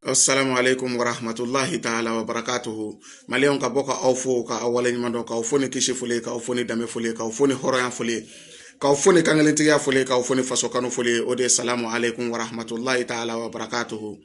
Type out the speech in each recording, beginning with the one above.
Assalamu alaikum wa rahmatullahi ta'ala wa barakatuhu. Malion ka boka awfo ka awale nyimando ka awfo ni kishi fule ka awfo ni dame fule ka awfo ni horoyan fule ka awfo ni kangalintiya fule ka awfo ni fasokano fule ode salamu alaikum wa rahmatullahi ta'ala wa barakatuhu.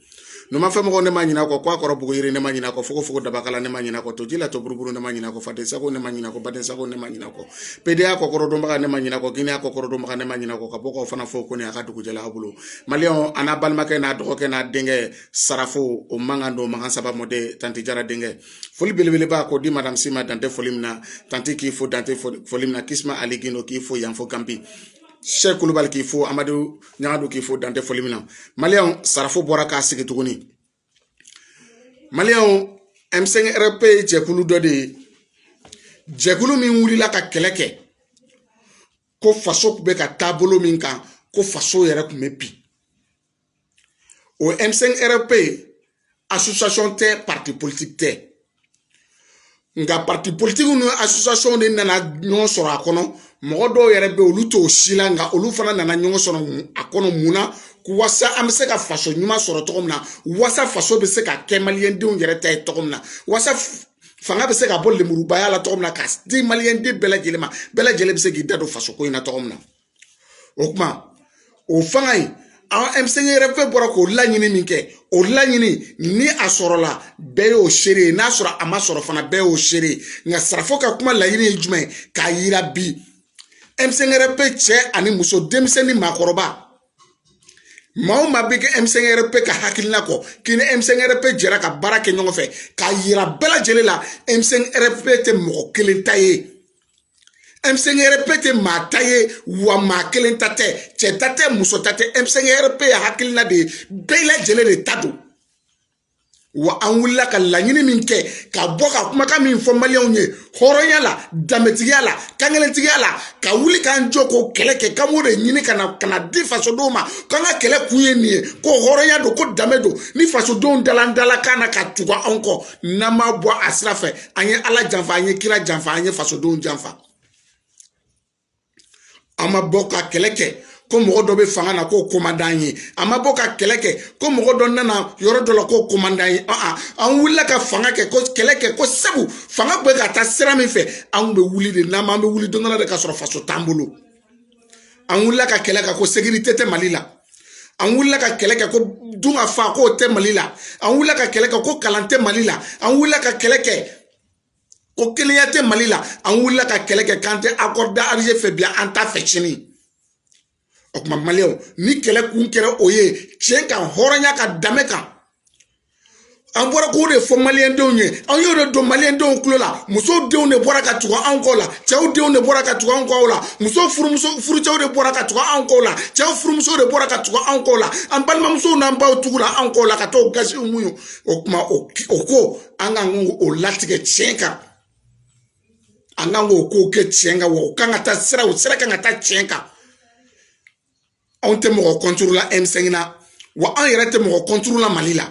Numa femo ko ne manyina ko kwa ko bugo yire ne manyina ko fugo dabakala ne manyina ko to jila to buruburu ne manyina ko fade sako ne manyina ko baden sako ne manyina ko PDA ko korodo maka ne manyina ko gine ko korodo maka ne manyina ko ka boko fana fo ko ne aka dugu jela abulo malion ana balma ke na do ke na denge sarafo o mangando manga saba mode tanti jara denge foli belebele ba ko di madame Sima dante folimna tanti ki fo dante folimna kisma aligino ki fo yanfo kampi Cheikh Koulibaly qu'il faut Amadou Niagadou qu'il faut Dante Folimina Malion sarafo bora ka sigi tuguni Malion M5RP jekulu dode jekulu min wulila ka keleke ko faso be ka tabolo min kan ko faso yere ku mepi o M5RP association te parti politique te nga parti politique no association de nana nyon soro akono modo yere be olu to sila nga olu fana nana nyon soro akono muna ku wasa amse ka faso nyuma soro tokomna wasa faso be se ka kemalien de yere tay tokomna wasa fanga be se ka bolle murubaya la tokomna ka di malien de bela jelema be se gi dado faso ko ina tokomna okuma o fanga a M5RP bora ko lanyini minke o lanyini ni asorola be o shere na soro amasoro fana be o shere nga sarafo ka kuma lanyini jume ka yira bi M5RP che ani muso demseni makoroba mauma bige M5RP ka hakilina ko kini M5RP jera ka barake nyongofe ka yira bela jelela M5RP te mo kelentaye M5RP te mataye wa makelentate chetate musotate M5RP hakilina de bela jelele tado wa anwula ka lanyini minke ka boka kuma ka min formaliya unye horonya la dametiya la kangelentiya la ka wuli kan joko keleke kamure nyini kana di faso doma kanga kele kuye ni ko horonya do ko damedo ni faso don dalandala kana ka tuga onko nama bo asrafe anye ala janfa anye kira janfa anye faso don janfa ama boka keleke ko mogo do be fanga na ko commandant yi ama boka keleke ko mogo do nana yoro do la ko commandant yi an wula ka fanga ke ko keleke ko sabu fanga be ka ta sira min fe an be wuli de na ma be wuli do na de ka soro faso tambulo an wula ka keleka ko sécurité te malila an wula ka keleke ko dunga fa ko te malila an wula ka keleke ko kalante malila an wula ka keleke ko keliyate malila an wula ka keleke kante accorde arje fe bien anta fechini okuma malio ni kele kunkere oye chenka horonya ka dameka an bora ko de fo malien donye an yo do malien don kulola muso de ne bora ka tuwa ankola chew de ne bora ka tuwa ankola muso furu chew de bora ka tuwa ankola chew furu muso de bora ka tuwa ankola an balma muso na mba tukura ankola ka to gashi umuyo okuma oko anga ngo o latike chenka anga ngo ko ke chenga wo kanga ta sira o sira kanga ta chenka on te mo contrôle la M5 na wa an yere te mo contrôle la malila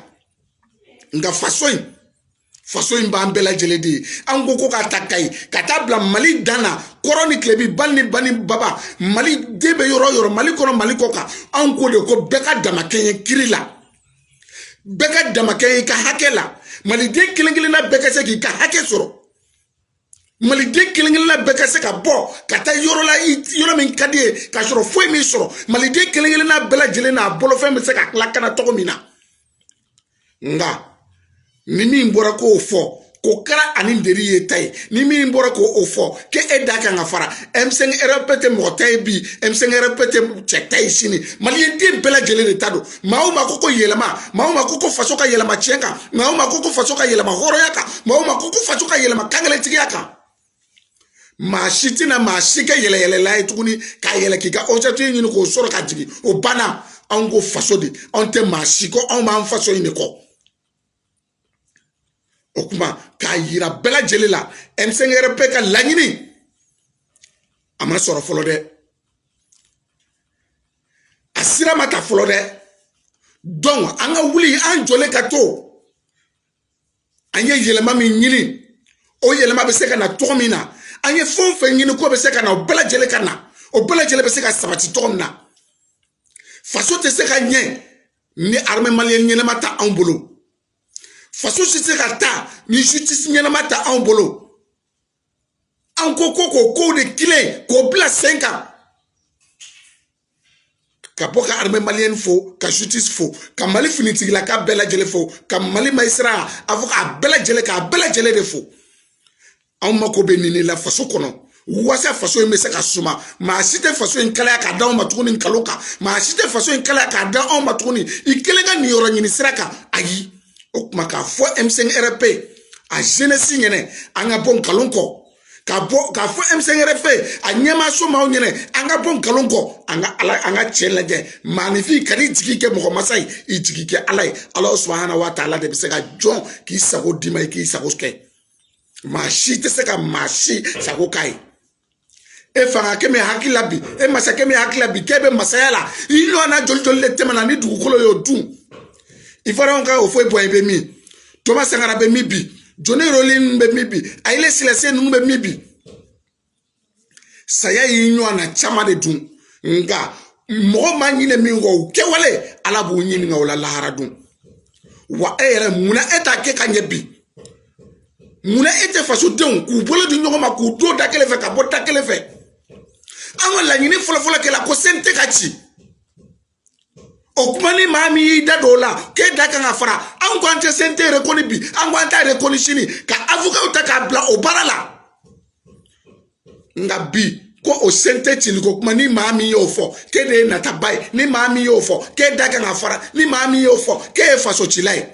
nga façon ba ambela jeledi an go ko ka takai katabla mali dana koroni klebi bani baba mali debe yoro mali kono mali koka an ko de ko beka dama kenye kirila beka dama kenye ka hakela mali de kilengile na beka se ki ka hake soro mali de kelengela beka se ka bo kata yoro min kadie ka soro foi mi soro mali de kelengela na bela jele na bolo fe mi se ka lakana to mina nga ni mi mbora ko fo ko kara ani nderi yetai ni mi mbora ko ofo ke edaka nga fara M5RP te motay bi M5RP te chetai sini mali de bela jele de tado mauma koko yelama mauma koko faso ka yelama chenga mauma koko faso ka yelama horoyaka mauma koko faso ka yelama kangale tigiyaka ma shiti na ma shike yele la etuguni ka yele kika o chatu nyini ko soro ka jigi o bana ango faso de on te ma shiko on ma faso ine ko okuma ka yira bela jele la M5RP ka lanyini ama soro folo de asira mata folo de donc anga wuli an jole ka to anye yele mami nyini o yele ma be se kana to mina anye fon fe nyini ko be se kana o bela jele kana o bela jele be se ka sabati to na faso te se ka nye ni armée malienne nyene mata en bolo faso si se ka taa ni justice ɲɛnama ta anw bolo an ko k'o kow de tilen k'o bila sen kan ka bɔ ka armée malienne fo ka justice fo ka Mali finitigilaka bɛɛ lajɛlen fo ka Mali magistrat a fɔ k'a bɛɛ lajɛlen de fo anw mako bɛ nin de la faso kɔnɔ wasa faso in bɛ se ka suma maa si tɛ faso in kalaya k'a d'anw ma tuguni nkalon kan maa si tɛ faso in kalaya k'a da anw ma tuguni i kelen ka nin yɔrɔ ɲini sira kan ayi o tuma k'a fɔ M5RP a jeunesse ɲɛnɛ an ka bɔ nkalon kɔ k'a fɔ M5RP a ɲɛmaaso maaw ɲɛnɛ an ka bɔ nkalon kɔ an ka cɛ lajɛ maanifin ka n'i jigi kɛ mɔgɔ masa ye i jigi kɛ Ala ye Ala subahana wa taala de bɛ se ka jɔn k'i sago d'i ma i k'i sago kɛ maa si tɛ se ka maa si sago k'a ye e fanga kɛ min hakili la bi e masakɛ min hakili la bi k'e bɛ masaya la i ɲɔgɔnna joli de tɛmɛna ni dugukolo y'o dun i fana ka o foyi bɔ i bɛ min Thomas Sankara bɛ min bi Johnny Rolling bɛ min bi Haile Selassie ninnu bɛ min bi saya y'i ɲɔgɔnna caman de dun nka mɔgɔ ma ɲinɛ min kɔ o kɛwale Ala b'o ɲininka o la lahara dun wa e yɛrɛ munna e t'a kɛ ka ɲɛ bi munna e tɛ fasodenw k'u bolo di ɲɔgɔn ma k'u don da kelen fɛ ka bɔ da kelen fɛ an ka laɲini fɔlɔfɔlɔ kɛla ko sen tɛ ka ci o kuma ni maa min y'i da don o la k'e da kan ka fara an ko an tɛ sen tɛ rekoni bi an ko an t'a rekoni sini ka avocat ta k'a bila o baara la nka bi ko o sen tɛ cili ko kuma ni maa min y'o fɔ k'e de ye nataba ye ni maa min y'o fɔ k'e da kan ka fara ni maa min y'o fɔ k'e ye fasocila ye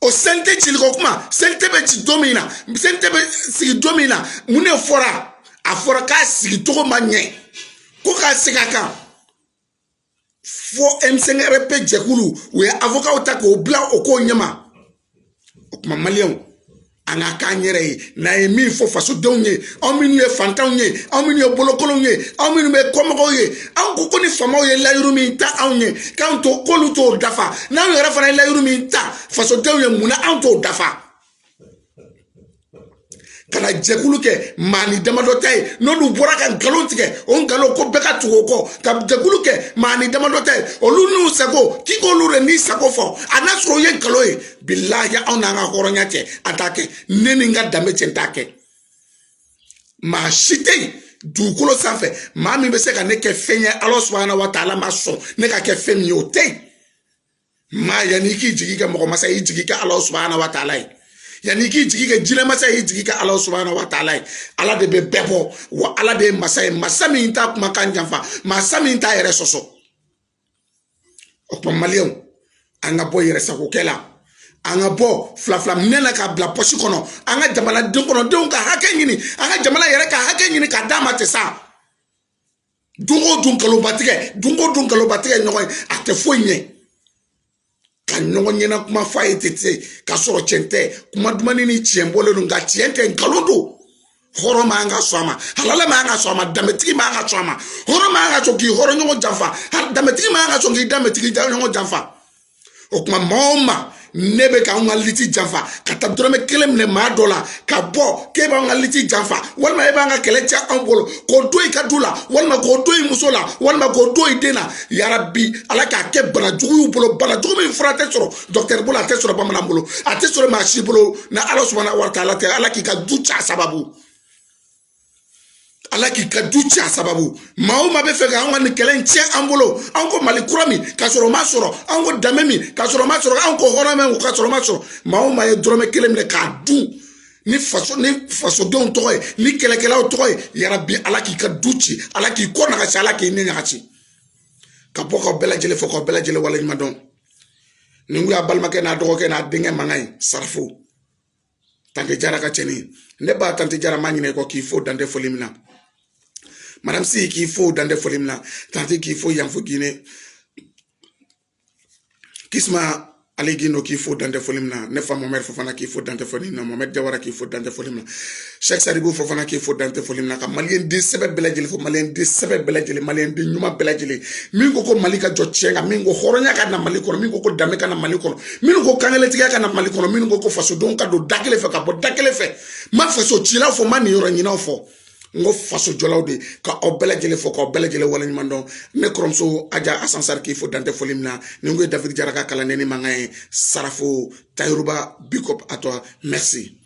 o sen tɛ cili ko kuma sen tɛ bɛ ci don min na sen tɛ bɛ sigi don min na mun de fɔra a fɔra k'a sigi cogo ma ɲɛ ko k'a segin a kan fo M5RP jɛkulu u ye avocat ta k'o bila o ko ɲɛma o kuma maliyɛnw an ka k'an yɛrɛ ye n'a ye min fɔ fasodenw ye aw minnu ye fantanw ye aw minnu ye bolokolonw ye aw minnu bɛ kɔmɔgɔw ye an ko ni faamaw ye layiru min ta anw ye k'anw to k'olu t'o dafa n'anw yɛrɛ fana ye layiru min ta fasodenw ye munna anw t'o dafa kana jɛkulu kɛ maa ni damadɔ ta ye n'olu bɔra ka nkalon tigɛ o nkalon ko bɛɛ ka tugu o kɔ ka jɛkulu kɛ maa ni damadɔ ta ye olu n'u sago k'i k'olu de n'i sago fɔ a n'a sɔrɔ o ye nkalon ye bilahi anw n'an ka hɔrɔnya cɛ a t'a kɛ ne ni n ka danbe cɛ n t'a kɛ maa si tɛ yen dugukolo sanfɛ maa min bɛ se ka ne kɛ fɛn ye Ala subahana wa taala ma sɔn ne ka kɛ fɛn min ye o tɛ yen maa yanni i k'i jigi kɛ mɔgɔ masa y'i jigi kɛ Ala subahana wa taala ye yanni k'i jigi kɛ jinɛ masa y'i jigi kɛ Ala subahana wa taala ye Ala de bɛ bɛɛ bɔ wa Ala de ye masa ye masa min t'a kumakan janfa masa min t'a yɛrɛ sɔsɔ o tuma maliyɛnw an ka bɔ yɛrɛsagokɛ la an ka bɔ filafila minɛ na k'a bila pɔsi kɔnɔ an ka jamanaden kɔnɔdenw ka hakɛ ɲini an ka jamana yɛrɛ ka hakɛ ɲini k'a d'a ma tɛ sa don o don nkalonbatigɛ ɲɔgɔn ye a tɛ foyi ɲɛ ka ɲɔgɔn ɲɛna kuma f'a ye tɛ ka sɔrɔ tiɲɛ tɛ kuma dumuni ni tiɲɛ bɔlen don nka tiɲɛ tɛ nkalon don hɔrɔn man ka sɔn a ma halala man ka sɔn a ma danbetigi man ka sɔn a ma hɔrɔn man ka sɔn k'i hɔrɔn ɲɔgɔn janfa danbetigi man ka sɔn k'i danbetigi ɲɔgɔn janfa o tuma maa o maa ne bɛ k'anw ka liti janfa ka taa dɔrɔmɛ kelen minɛ maa dɔ la ka bɔ k'e b'an ka liti janfa walima e b'an ka kɛlɛ cɛ anw bolo k'o to i ka du la walima k'o to i muso la walima k'o to i den na yarabi Ala k'a kɛ banajugu y'u bolo banajugu min fura tɛ sɔrɔ dɔkitɛri bolo a tɛ sɔrɔ bamanan bolo a tɛ sɔrɔ maa si bolo na Ala subahana wa taala tɛ Ala k'i ka du ci a sababu Ala k'i ka du ci a sababu maa o maa bɛ fɛ k'anw ka nin kɛlɛ in tiɲɛ an bolo anw ko Mali kura min k'a sɔrɔ o ma sɔrɔ anw ko danbe min k'a sɔrɔ o ma sɔrɔ anw ko hɔrɔn min k'a sɔrɔ o ma sɔrɔ maa o maa ye dɔrɔmɛ kelen minɛ k'a dun ni fasodenw tɔgɔ ye ni kɛlɛkɛlaw tɔgɔ ye yarabi Ala k'i ka du ci Ala k'i kɔ nagasi Ala k'i ni nagasi ka bɔ k'aw bɛɛ lajɛlen fɔ k'aw bɛɛ lajɛlen waleɲuman dɔn nin kun y'a balimakɛ n'a dɔgɔkɛ n'a denkɛ mankan ye Sarafo Tante Jara ka cɛnin ne ba Tante Jara ma ɲinɛ i kɔ k'i fo dantɛ foli min na Madame Si k'i fo dantɛ foli min na Tante k'i fo Yanfo Guinée Kisma Ale Gindo k'i fo dantɛ foli min na ne fa Mohamed Fofana k'i fo dantɛ foli min na Mohamed Jawara k'i fo dantɛ foli min na Cheikh Sadibou Fofana k'i fo dantɛ foli min na ka maliyɛn den sɛbɛ bɛɛ lajɛlen fo maliyɛn den sɛbɛ bɛɛ lajɛlen maliyɛn den ɲuman bɛɛ lajɛlen min ko Mali ka jɔ tiɲɛ kan min ko hɔrɔnya ka na Mali kɔnɔ min ko danbe ka na Mali kɔnɔ minnu ko kangelentigiya ka na Mali kɔnɔ minnu ko fasodenw ka don da kelen fɛ ka bɔ da kelen fɛ ma faso cilaw fɔ ma nin yɔrɔ ɲinaw fɔ ngo faso jolaw de ka aw bɛɛ lajɛlen fo k'aw bɛɛ lajɛlen waleɲuman dɔn ne kɔrɔmuso Aja Asan Sar k'i fo dantɛ foli min na ni ko David Jara ka kalanden ni mankan ye Sarafo Tayiruba big up à toi merci.